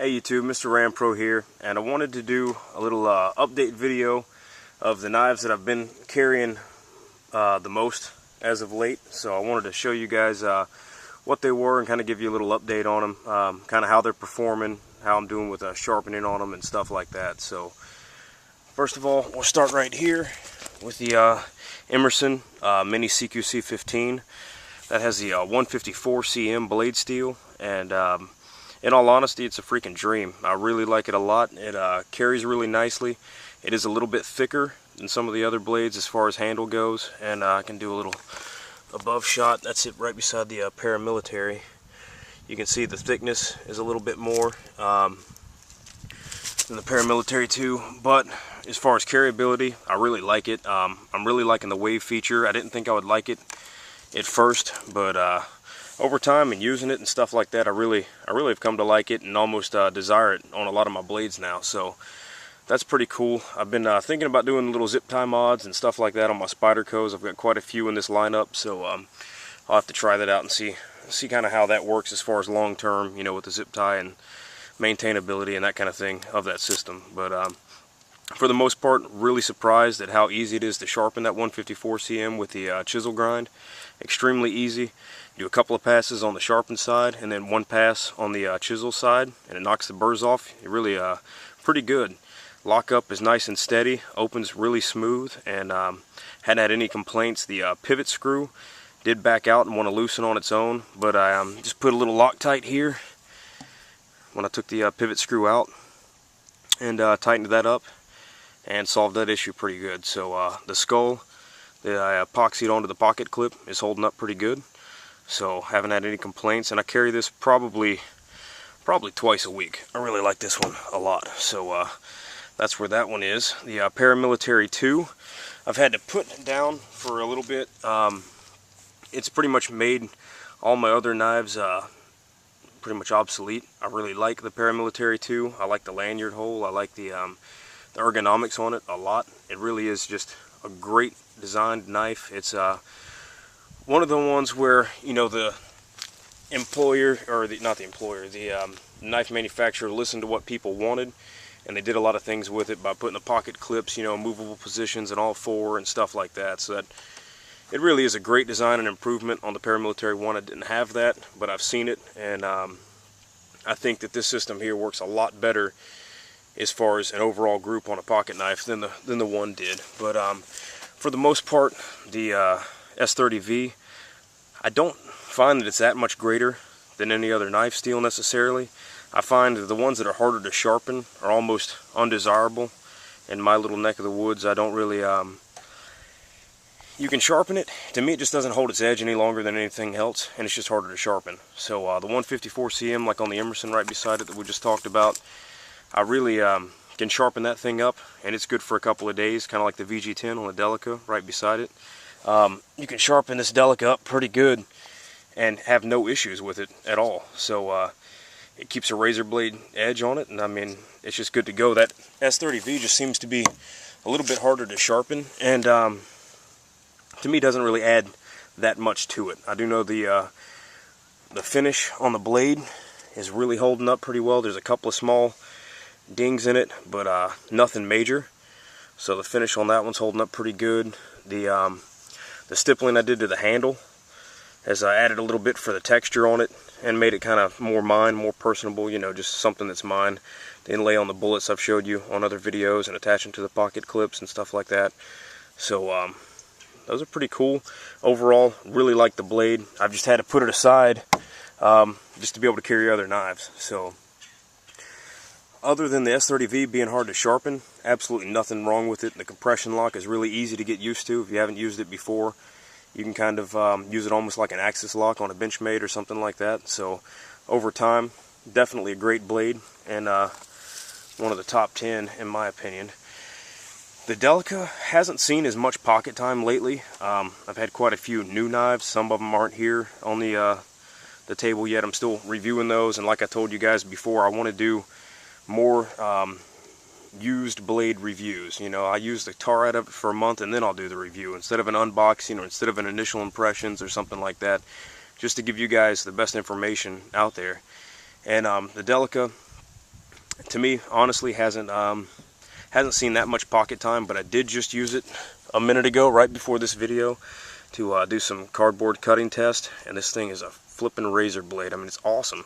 Hey YouTube, MrRampro here, and I wanted to do a little update video of the knives that I've been carrying the most as of late. So I wanted to show you guys what they were and kind of give you a little update on them, kind of how they're performing, how I'm doing with sharpening on them and stuff like that. So first of all, we'll start right here with the Emerson Mini CQC 15. That has the 154 cm blade steel, and in all honesty, it's a freaking dream. I really like it a lot. It carries really nicely. It is a little bit thicker than some of the other blades as far as handle goes, and I can do a little above shot. That's it right beside the paramilitary. You can see the thickness is a little bit more than the paramilitary too, but as far as carryability, I really like it. I'm really liking the wave feature. I didn't think I would like it at first, but over time and using it and stuff like that, I really have come to like it and almost desire it on a lot of my blades now. So that's pretty cool. I've been thinking about doing little zip tie mods and stuff like that on my Spydercos. I've got quite a few in this lineup, so I'll have to try that out and see kind of how that works as far as long term, you know, with the zip tie and maintainability and that kind of thing of that system. But for the most part, really surprised at how easy it is to sharpen that 154 cm with the chisel grind. Extremely easy. Do a couple of passes on the sharpened side and then one pass on the chisel side, and it knocks the burrs off. It really pretty good. Lockup is nice and steady, opens really smooth, and hadn't had any complaints. The pivot screw did back out and want to loosen on its own, but I just put a little Loctite here when I took the pivot screw out and tightened that up and solved that issue pretty good. So the skull that I epoxied onto the pocket clip is holding up pretty good. So haven't had any complaints, and I carry this probably twice a week. I really like this one a lot. So that's where that one is. The paramilitary 2, I've had to put down for a little bit. It's pretty much made all my other knives pretty much obsolete. I really like the paramilitary 2. I like the lanyard hole. I like the ergonomics on it a lot. It really is just a great designed knife. It's one of the ones where, you know, the employer, or not the employer, the knife manufacturer listened to what people wanted, and they did a lot of things with it by putting the pocket clips, you know, movable positions and all four and stuff like that. So that it really is a great design and improvement on the paramilitary one. I didn't have that, but I've seen it, and I think that this system here works a lot better as far as an overall group on a pocket knife than the one did. But for the most part, the S30V, I don't find that it's that much greater than any other knife steel necessarily. I find that the ones that are harder to sharpen are almost undesirable in my little neck of the woods. I don't really, you can sharpen it. To me, it just doesn't hold its edge any longer than anything else, and it's just harder to sharpen. So the 154 cm, like on the Emerson right beside it that we just talked about, I really can sharpen that thing up, and it's good for a couple of days, kind of like the VG10 on the Delica right beside it. You can sharpen this Delica up pretty good and have no issues with it at all. So it keeps a razor blade edge on it, and I mean, it's just good to go. That S30V just seems to be a little bit harder to sharpen, and to me doesn't really add that much to it. I do know the finish on the blade is really holding up pretty well. There's a couple of small dings in it, but nothing major. So the finish on that one's holding up pretty good. The stippling I did to the handle has added a little bit for the texture on it and made it kind of more mine, more personable, you know, just something that's mine. The inlay on the bullets I've showed you on other videos, and attaching to the pocket clips and stuff like that. So those are pretty cool. Overall, really like the blade. I've just had to put it aside just to be able to carry other knives. So other than the S30V being hard to sharpen, absolutely nothing wrong with it. The compression lock is really easy to get used to. If you haven't used it before, you can kind of use it almost like an axis lock on a Benchmade or something like that. So over time, definitely a great blade, and one of the top 10 in my opinion. The Delica hasn't seen as much pocket time lately. I've had quite a few new knives. Some of them aren't here on the table yet. I'm still reviewing those, and like I told you guys before, I want to do more used blade reviews. You know, I use the tar out of it for a month, and then I'll do the review instead of an unboxing or instead of an initial impressions or something like that, just to give you guys the best information out there. And the Delica, To me, honestly, hasn't seen that much pocket time, but I did just use it a minute ago, right before this video, to do some cardboard cutting test, and this thing is a flippin' razor blade. I mean, it's awesome.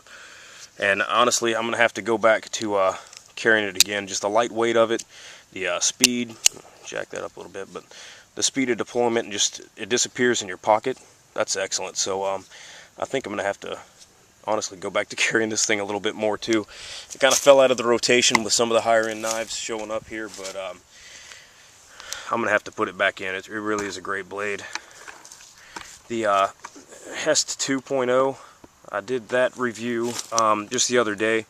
And honestly, I'm gonna have to go back to carrying it again. Just the lightweight of it, the speed, jack that up a little bit, but the speed of deployment, and just it disappears in your pocket. That's excellent. So I think I'm gonna have to honestly go back to carrying this thing a little bit more too. It kind of fell out of the rotation with some of the higher end knives showing up here, but I'm gonna have to put it back in. It really is a great blade. The Hest 2.0, I did that review just the other day.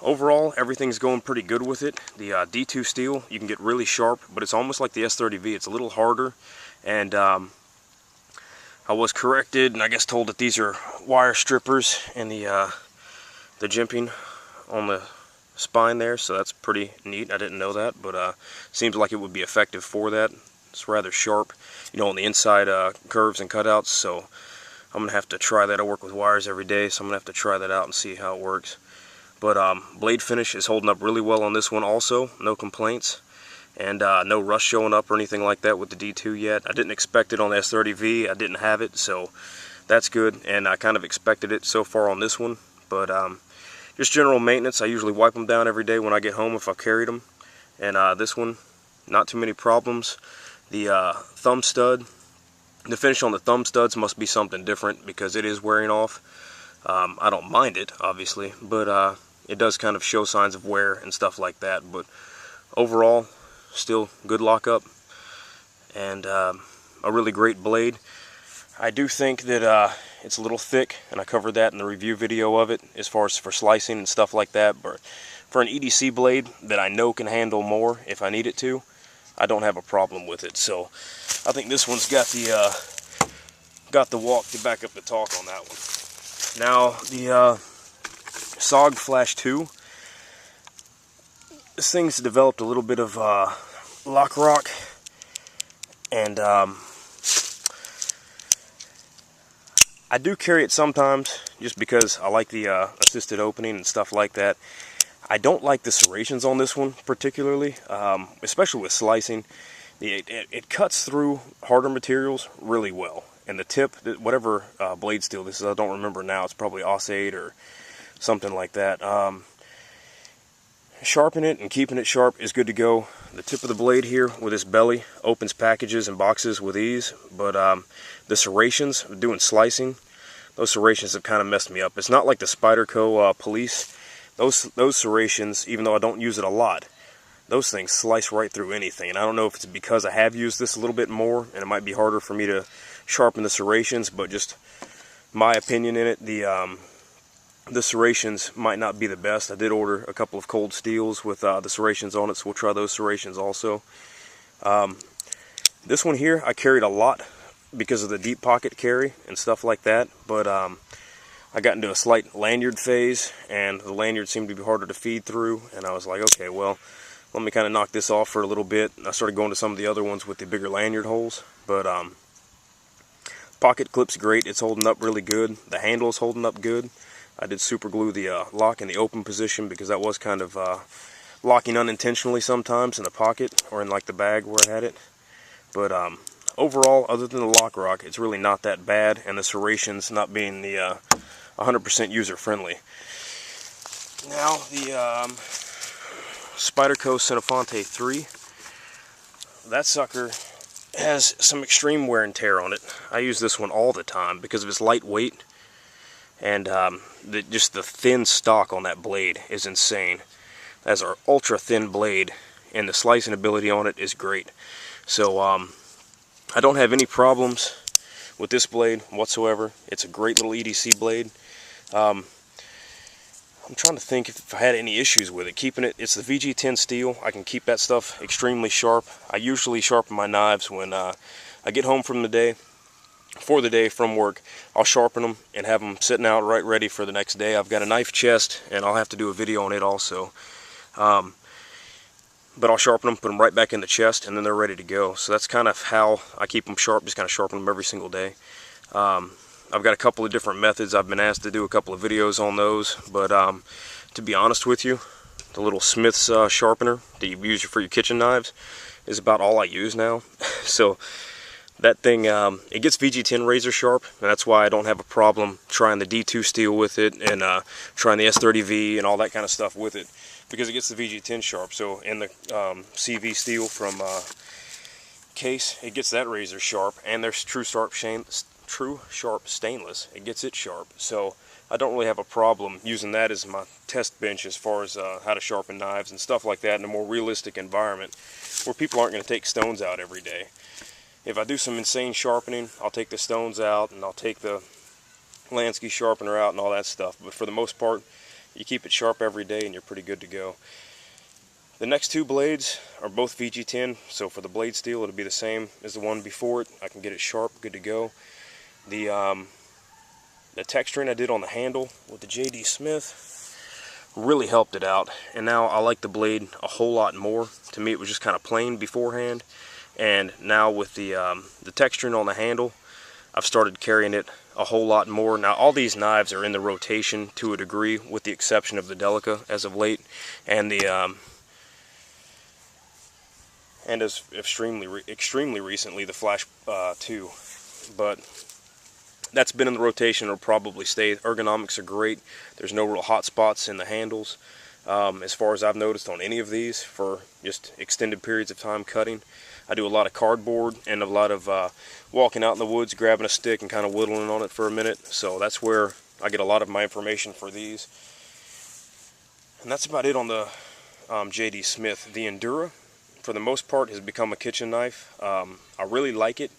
Overall, everything's going pretty good with it. The D2 steel, you can get really sharp, but it's almost like the S30V. It's a little harder, and I was corrected, and I guess told that these are wire strippers in the jimping on the spine there, so that's pretty neat. I didn't know that, but seems like it would be effective for that. It's rather sharp, you know, on the inside curves and cutouts, so I'm going to have to try that. I work with wires every day, so I'm going to have to try that out and see how it works. But blade finish is holding up really well on this one also, no complaints. And no rust showing up or anything like that with the D2 yet. I didn't expect it on the S30V. I didn't have it, so that's good. And I kind of expected it so far on this one. But just general maintenance. I usually wipe them down every day when I get home if I've carried them. And this one, not too many problems. The thumb stud, the finish on the thumb studs must be something different because it is wearing off. I don't mind it, obviously, but it does kind of show signs of wear and stuff like that. But overall, still good lockup and a really great blade. I do think that it's a little thick, and I covered that in the review video of it as far as for slicing and stuff like that, but for an EDC blade that I know can handle more if I need it to, I don't have a problem with it. So I think this one's got the walk to back up the talk on that one. Now the SOG Flash 2, this thing's developed a little bit of lock rock, and I do carry it sometimes just because I like the assisted opening and stuff like that. I don't like the serrations on this one particularly, especially with slicing. It cuts through harder materials really well, and the tip, whatever blade steel this is, I don't remember now, it's probably AUS-8 or something like that. Sharpening it and keeping it sharp is good to go. The tip of the blade here with this belly opens packages and boxes with ease, but the serrations, doing slicing, those serrations have kind of messed me up. It's not like the Spyderco Police. Those serrations, even though I don't use it a lot, those things slice right through anything. And I don't know if it's because I have used this a little bit more and it might be harder for me to sharpen the serrations, but just my opinion in it, the serrations might not be the best. I did order a couple of cold steels with the serrations on it, so we'll try those serrations also. This one here I carried a lot because of the deep pocket carry and stuff like that, but I got into a slight lanyard phase, and the lanyard seemed to be harder to feed through, and I was like, okay, well, let me kind of knock this off for a little bit. I started going to some of the other ones with the bigger lanyard holes, but pocket clip's great. It's holding up really good. The handle's holding up good. I did super glue the lock in the open position because that was kind of locking unintentionally sometimes in the pocket or in like the bag where I had it. But overall, other than the lock rock, it's really not that bad, and the serrations not being the 100% user friendly. Now the Spyderco Cinefonte 3, that sucker has some extreme wear and tear on it. I use this one all the time because of its lightweight, and just the thin stock on that blade is insane. That's our ultra thin blade, and the slicing ability on it is great. So I don't have any problems with this blade whatsoever. It's a great little EDC blade. I'm trying to think if I had any issues with it. Keeping it, it's the VG10 steel. I can keep that stuff extremely sharp. I usually sharpen my knives when I get home from the day, from work. I'll sharpen them and have them sitting out right ready for the next day. I've got a knife chest, and I'll have to do a video on it also. But I'll sharpen them, put them right back in the chest, and then they're ready to go. So that's kind of how I keep them sharp, just kind of sharpen them every single day. I've got a couple of different methods. I've been asked to do a couple of videos on those, but to be honest with you, the little Smith's sharpener that you use for your kitchen knives, is about all I use now. So that thing, it gets VG10 razor sharp, and that's why I don't have a problem trying the D2 steel with it, and trying the S30V and all that kind of stuff with it, because it gets the VG10 sharp. So in the CV steel from Case, it gets that razor sharp, and there's True Sharp stainless, it gets it sharp. So I don't really have a problem using that as my test bench as far as how to sharpen knives and stuff like that in a more realistic environment where people aren't going to take stones out every day. If I do some insane sharpening, I'll take the stones out and I'll take the Lansky sharpener out and all that stuff. But for the most part, you keep it sharp every day and you're pretty good to go. The next two blades are both VG10, so for the blade steel it'll be the same as the one before it. I can get it sharp, good to go. The texturing I did on the handle with the JD Smith really helped it out, and now I like the blade a whole lot more. To me it was just kind of plain beforehand, and now with the texturing on the handle, I've started carrying it a whole lot more. Now all these knives are in the rotation to a degree, with the exception of the Delica as of late, and the and as extremely recently the Flash 2, but that's been in the rotation. It'll probably stay. Ergonomics are great. There's no real hot spots in the handles, as far as I've noticed on any of these for just extended periods of time cutting. I do a lot of cardboard and a lot of walking out in the woods, grabbing a stick and kind of whittling on it for a minute. So that's where I get a lot of my information for these. And that's about it on the JD Smith. The Endura, for the most part, has become a kitchen knife. I really like it.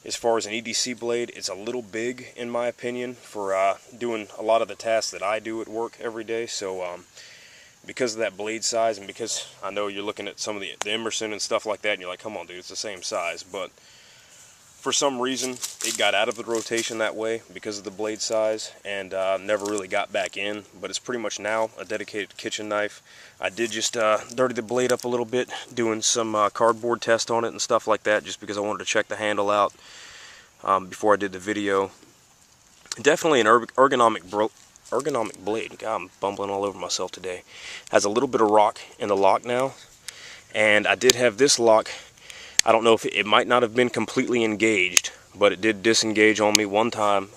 As far as an EDC blade, it's a little big in my opinion for doing a lot of the tasks that I do at work every day. So because of that blade size, and because I know you're looking at some of the Emerson and stuff like that and you're like, come on dude, it's the same size, but for some reason it got out of the rotation that way because of the blade size, and never really got back in. But it's pretty much now a dedicated kitchen knife. I did just dirty the blade up a little bit, doing some cardboard test on it and stuff like that, just because I wanted to check the handle out before I did the video. Definitely an ergonomic blade. God, I'm bumbling all over myself today. Has a little bit of rock in the lock now, and I did have this lock. I don't know if it might not have been completely engaged, but it did disengage on me one time.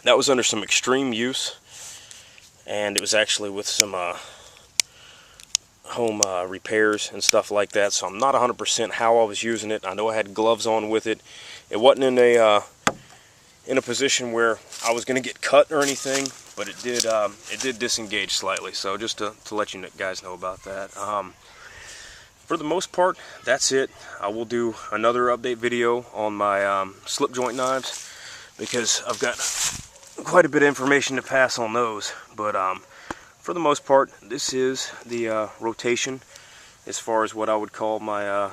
That was under some extreme use, and it was actually with some home repairs and stuff like that, so I'm not 100% how I was using it. I know I had gloves on with it. It wasn't in a position where I was going to get cut or anything, but it did disengage slightly. So just to let you guys know about that. For the most part, that's it. I will do another update video on my slip joint knives, because I've got quite a bit of information to pass on those. But for the most part, this is the rotation as far as what I would call my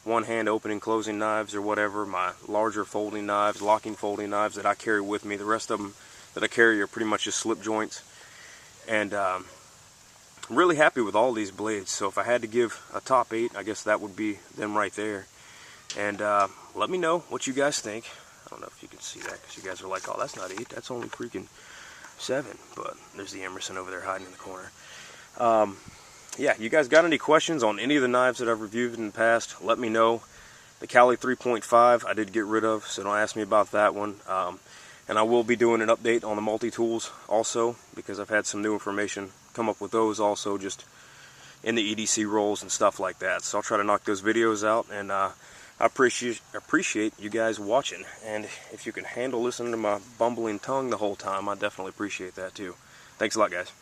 one-hand opening closing knives or whatever, my larger folding knives, locking folding knives that I carry with me. The rest of them that I carry are pretty much just slip joints. And I'm really happy with all these blades. So if I had to give a top 8, I guess that would be them right there. And let me know what you guys think. I don't know if you can see that, because you guys are like, oh, that's not 8, that's only freaking 7. But there's the Emerson over there hiding in the corner. Yeah, you guys got any questions on any of the knives that I've reviewed in the past, let me know. The Cali 3.5 I did get rid of, so don't ask me about that one. And I will be doing an update on the multi-tools also, because I've had some new information come up with those also, just in the EDC rolls and stuff like that. So I'll try to knock those videos out, and I appreciate you guys watching. And if you can handle listening to my bumbling tongue the whole time, I definitely appreciate that too. Thanks a lot, guys.